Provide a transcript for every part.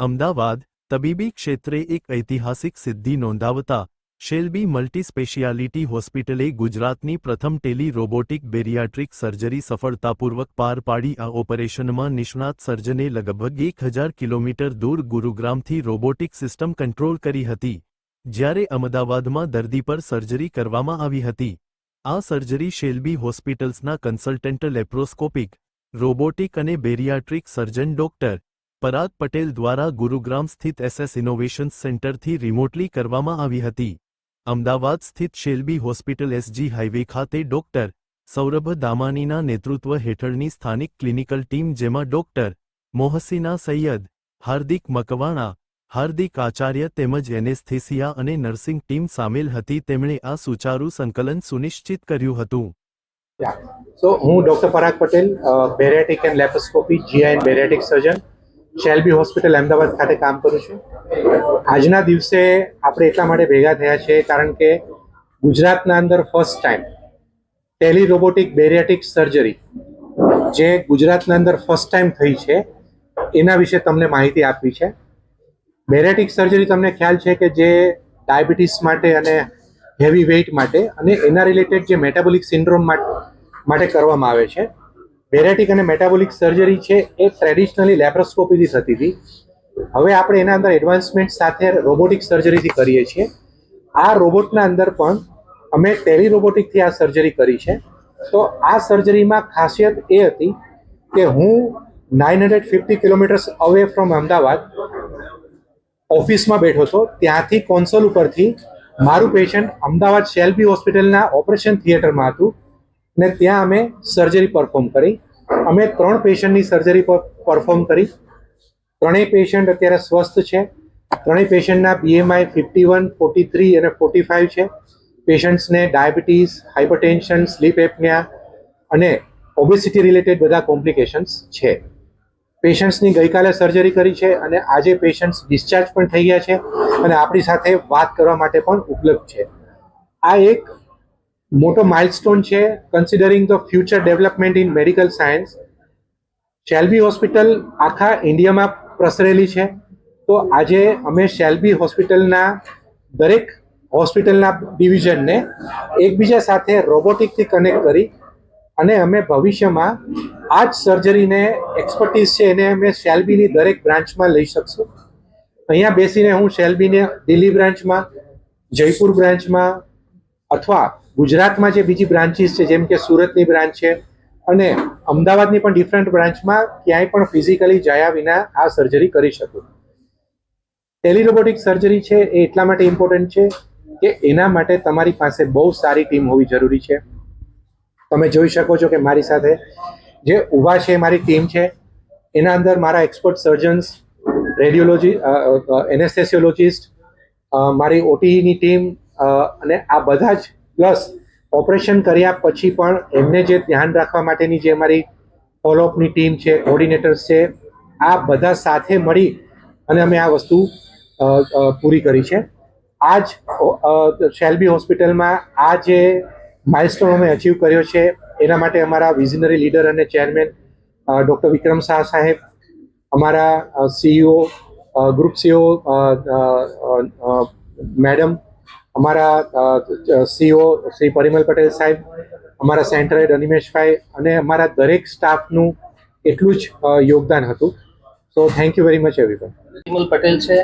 અમદાવાદ તબીબી ક્ષેત્રે એક ઐતિહાસિક સિદ્ધિ નોંધાવતા શેલ્બી મલ્ટી સ્પેશિયાલિટી હોસ્પિટલે ગુજરાતની પ્રથમ ટેલી રોબોટિક બેરિયાટ્રિક સર્જરી સફળતાપૂર્વક પાર પાડી। આ ઓપરેશનમાં નિષ્ણાત સર્જને લગભગ 1000 કિલોમીટર દૂર ગુરુગ્રામથી રોબોટિક સિસ્ટમ કંટ્રોલ કરી હતી, જ્યારે અમદાવાદમાં દર્દી પર સર્જરી કરવામાં આવી હતી। આ સર્જરી શેલ્બી હોસ્પિટલ્સના કન્સલ્ટન્ટ લેપ્રોસ્કોપિક, રોબોટિક અને bariatric surgeon doctor Parag Patel દ્વારા ગુરુગ્રામ સ્થિત SS ઇનોવેશન્સ સેન્ટરથી રિમોટલી કરવામાં આવી હતી। અમદાવાદ સ્થિત શેલ્બી હોસ્પિટલ SG હાઈવે ખાતે ડોક્ટર સૌરભ દામાનીના નેતૃત્વ હેઠળની સ્થાનિક ક્લિનિકલ ટીમ, જેમાં ડોક્ટર મોહસિના સૈયદ, હાર્દિક મકવાણા, હાર્દિક આચાર્ય તેમજ એનેસ્થેસિયા અને નર્સિંગ ટીમ સામેલ હતી, તેમણે આ સુચારુ સંકલન સુનિશ્ચિત કર્યું હતું। હું doctor Parag Patel, bariatric and laparoscopy GI and bariatric surgeon, Shalby hospital Ahmedabad ખાતે કામ કરું છું। આજના દિવસે આપણે એટલા માટે ભેગા થયા છે કારણ કે ગુજરાતના અંદર first time Tally robotic bariatric surgery જે ગુજરાતના અંદર ફર્સ્ટ ટાઈમ થઈ છે એના વિશે તમને માહિતી આપવી છે। બેરિયાટ્રિક સર્જરી તમને ખ્યાલ છે કે જે ડાયાબિટીસ માટે અને હેવી વેઇટ માટે અને એના રિલેટેડ જે મેટાબોલિક સિન્ડ્રોમ માટે કરવામાં આવે છે। બેરિયાટ્રિક અને મેટાબોલિક સર્જરી છે એ ટ્રેડિશનલી લેપ્રોસ્કોપીથી થતી હતી, હવે આપણે એના અંદર એડવાન્સમેન્ટ સાથે રોબોટિક સર્જરીથી કરીએ છીએ। આ રોબોટના અંદર પણ અમે ટેલી રોબોટિકથી આ સર્જરી કરી છે। તો આ સર્જરીમાં ખાસિયત એ હતી કે હું 950 કિલોમીટર્સ અવે ફ્રોમ અમદાવાદ ઓફિસમાં બેઠો હતો, ત્યાંથી કોન્સોલ ઉપરથી મારું પેશન્ટ અમદાવાદ શેલ્બી હોસ્પિટલના ઓપરેશન થિયેટરમાં હતું ને ત્યાં અમે સર્જરી પરફોર્મ કરી। અમે 3 પેશન્ટની સર્જરી પરફોર્મ કરી। ત્રણેય પેશન્ટ અત્યારે સ્વસ્થ છે। ત્રણેય પેશન્ટના BMI 51, 43 અને 45 છે। પેશન્ટ્સને ડાયાબિટીસ, હાઇપરટેન્શન, સ્લીપ એપનિયા અને ઓબેસિટી રિલેટેડ બધા કોમ્પ્લિકેશન્સ છે। પેશન્ટ્સની ગઈકાલે સર્જરી કરી છે અને આજે પેશન્ટ્સ ડિસ્ચાર્જ પણ થઈ ગયા છે અને આપણી સાથે વાત કરવા માટે પણ ઉપલબ્ધ છે। આ એક મોટો માઇલસ્ટોન છે considering the future development in medical science. Shalby hospital આખા ઇન્ડિયામાં પ્રસરેલી છે, તો આજે અમે શેલ્બી હોસ્પિટલના દરેક હોસ્પિટલના ડિવિઝનને એકબીજા સાથે રોબોટિકથી કનેક્ટ કરી અને અમે ભવિષ્યમાં આ જ સર્જરીને એક્સપર્ટીઝ છે એને અમે શેલ્બીની દરેક બ્રાન્ચમાં લઈ શકશું। અહીંયા બેસીને હું શેલ્બીને દિલ્હી બ્રાન્ચમાં, જયપુર બ્રાન્ચમાં અથવા ગુજરાતમાં જે બીજી બ્રાન્ચીસ છે જેમ કે સુરતની બ્રાન્ચ છે અને અમદાવાદની પણ ડિફરન્ટ બ્રાન્ચમાં ક્યાંય પણ ફિઝિકલી જયા વિના આ સર્જરી કરી શકું। ટેલી રોબોટિક સર્જરી છે એ એટલા માટે ઇમ્પોર્ટન્ટ છે કે એના માટે તમારી પાસે બહુ સારી ટીમ હોવી જરૂરી છે। તમે જોઈ શકો છો કે મારી સાથે જે ઊભા છે મારી ટીમ છે, એના અંદર મારા એક્સપર્ટ સર્જન્સ, રેડિયોલોજી, એનેસ્થેસિયોલોજિસ્ટ, મારી OTની ટીમ અને આ બધા જ પ્લસ ઓપરેશન કર્યા પછી પણ એમને જે ધ્યાન રાખવા માટેની જે અમારી ફોલોઅપની ટીમ છે, કોઓર્ડિનેટર્સ છે, આ બધા સાથે મળી અને અમે આ વસ્તુ પૂરી કરી છે। આ જ શેલ્બી હોસ્પિટલમાં આ જે માઇલસ્ટોન અમે અચીવ કર્યો છે એના માટે અમારા વિઝનરી લીડર અને ચેરમેન ડૉક્ટર વિક્રમ શાહ સાહેબ, અમારા CEO, ગ્રુપ CEO મેડમ, અમારા CEO શ્રી પરિમલ પટેલ સાહેબ, અમારા સેન્ટર હેડ અનિમેશભાઈ અને અમારા દરેક સ્ટાફનું એટલું જ યોગદાન હતું। So thank you very much everyone. Parimal Patel છે,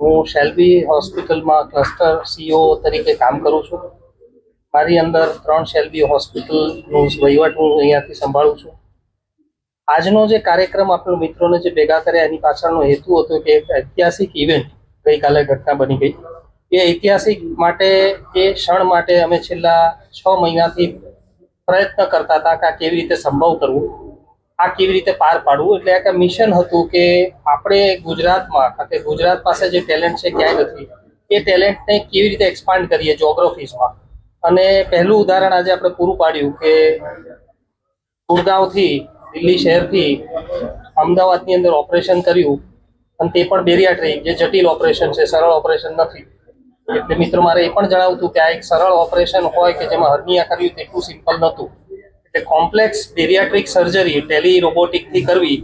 હું શેલ્બી હોસ્પિટલમાં ક્લસ્ટર CEO તરીકે કામ કરું છું। મારી અંદર 3 શેલ્બી હોસ્પિટલનું વહીવટ હું અહીંયાથી સંભાળું છું। આજનો જે કાર્યક્રમ આપણે મિત્રોને જે ભેગા કર્યા એની પાછળનો હેતુ હતો કે એક ઐતિહાસિક ઇવેન્ટ ગઈકાલે ઘટના બની ગઈ, એ ઐતિહાસિક માટે, એ ક્ષણ માટે અમે છેલ્લા 6 મહિનાથી પ્રયત્ન કરતા હતા કે આ કેવી રીતે સંભવ કરવું, આ કેવી રીતે પાર પાડવું। એટલે એક મિશન હતું કે આપણે ગુજરાતમાં, કારણ કે ગુજરાત પાસે જે ટેલેન્ટ છે ક્યાંય નથી, એ ટેલેન્ટને કેવી રીતે એક્સપાન્ડ કરીએ જ્યોગ્રાફીઝમાં। અને પહેલું ઉદાહરણ આજે આપણે પૂરું પાડ્યું કે ગુડગાંવથી, દિલ્હી શહેરથી અમદાવાદની અંદર ઓપરેશન કર્યું અને તે પણ બેરિયાટ્રિક, જે જટિલ ઓપરેશન છે, સરળ ઓપરેશન નથી। એટલે મિત્રો મારે એ પણ જણાવવું હતું કે આ એક સરળ ઓપરેશન હોય કે જેમાં હર્નિયા કર્યું તેટલું સિમ્પલ નહોતું। એટલે કોમ્પ્લેક્સ બેરિયાટ્રિક સર્જરી ટેલી રોબોટિકથી કરવી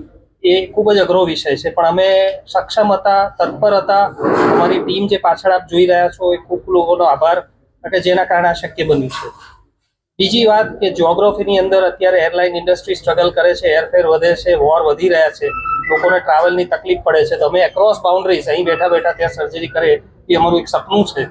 એ ખૂબ જ અઘરો વિષય છે, પણ અમે સક્ષમ હતા, તત્પર હતા. અમારી ટીમ જે પાછળ આપ જોઈ રહ્યા છો એ ખૂબ લોકોનો આભાર, કે જેના કારણે આ શક્ય બન્યું છે. બીજી વાત કે જ્યોગ્રાફીની અંદર અત્યારે એરલાઇન ઇન્ડસ્ટ્રી સ્ટ્રગલ કરે છે, એરફેર વધે છે, વોર વધી રહ્યા છે, લોકોને ટ્રાવેલની તકલીફ પડે છે, તો અમે એક્રોસ બાઉન્ડ્રીઝ અહીં બેઠા બેઠા ત્યાં સર્જરી કરે એ અમારું એક સપનું છે.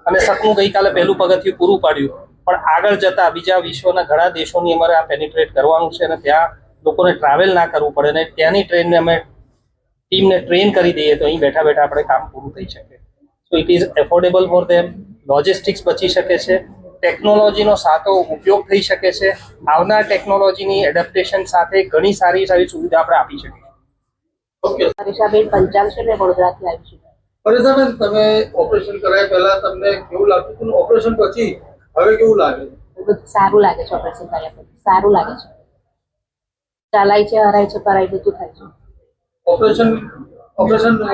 અને સપનું ગઈકાલે પહેલું પગથિયું પૂરું પાડ્યું, પણ આગળ જતા બીજા વિશ્વના ઘણા દેશોની અમારે આ પેનિટ્રેટ કરવાનું છે અને ત્યાં લોકોને ટ્રાવેલ ના કરવું પડે અને ત્યાંની ટ્રેનને અમે ટીમને ટ્રેન કરી દઈએ તો અહીં બેઠા બેઠા આપણે કામ પૂરું થઈ શકે. So it is affordable for them, logistics બચી શકે છે, ટેકનોલોજીનો સાચો ઉપયોગ થઈ શકે છે. આવનાર ટેકનોલોજીની એડેપ્ટેશન સાથે ઘણી સારી સારી સુવિધા આપણે આપી શકીએ. ઓકે, હરીશાબેન પંચાલ છે, મેં વડોદરાથી આવી છું. પરેશાબેન, તમે ઓપરેશન કરાયા પહેલા તમને કેવું લાગતું હતું? ઓપરેશન પછી હવે કેવું લાગે? બધું સારું લાગે છે. ઓપરેશન કર્યા પછી સારું લાગે છે. ચાલાય છે, હરાય છે, કરાય બધું થાય છે. ઓપરેશન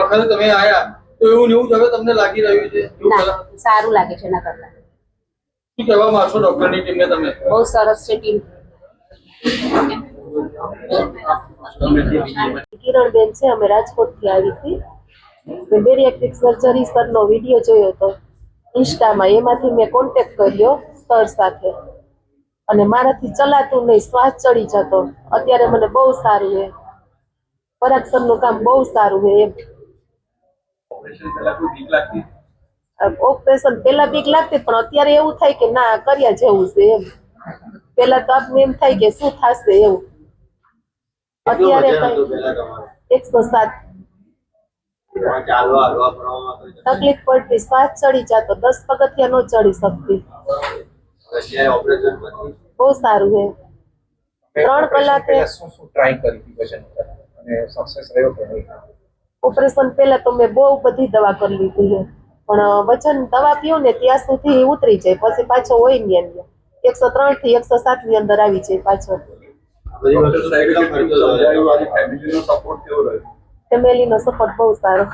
વખતે તમે આયા તો એવું ને એવું જ હવે તમને લાગી રહ્યું છે? એવું ના, પહેલા સારું લાગે છે એના કરતા. શું કહેવા માંગશો ડોક્ટરની ટીમને તમે? બહુ સરસ છે ટીમ. કિરણબેન છે, અમે રાજકોટથી આવી હતી. બેરિયાટ્રિક સર્જરી સરનો વિડીયો જોયો હતો ઇન્સ્ટામાં, એમાંથી મેં કોન્ટેક્ટ કર્યો સર સાથે અને મારાથી ચલાતું નહીં, શ્વાસ ચડી જતો. અત્યારે મને બહુ સારું છે. પરાગ સરનું કામ બહુ સારું છે એમ. ઓપરેશન પહેલા બીક લાગતી, પણ અત્યારે એવું થાય કે ના, કર્યા જેવું છે એમ. પહેલા તો આપને એમ થાય કે શું થશે એવું. અત્યારે 107 તકલીફ પડતી, શ્વાસ ચડી જતો, 10 પગથિયા નો ચડી શકતી. બહુ સારું છે. 3 કલાકે શું ટ્રાય કરી હતી વજન ઉપર અને સક્સેસ રહ્યો કે નહીં? ઓપરેશન પહેલા તો મેં બહુ બધી દવા કરી લીધી છે, પણ વજન દવા પીવું ને ત્યાં સુધી ઉતરી જાય, પછી પાછો હોય ને એમ 103 થી 107 ની અંદર આવી જાય પાછો. ફેમિલીનો સપોર્ટ બહુ સારો.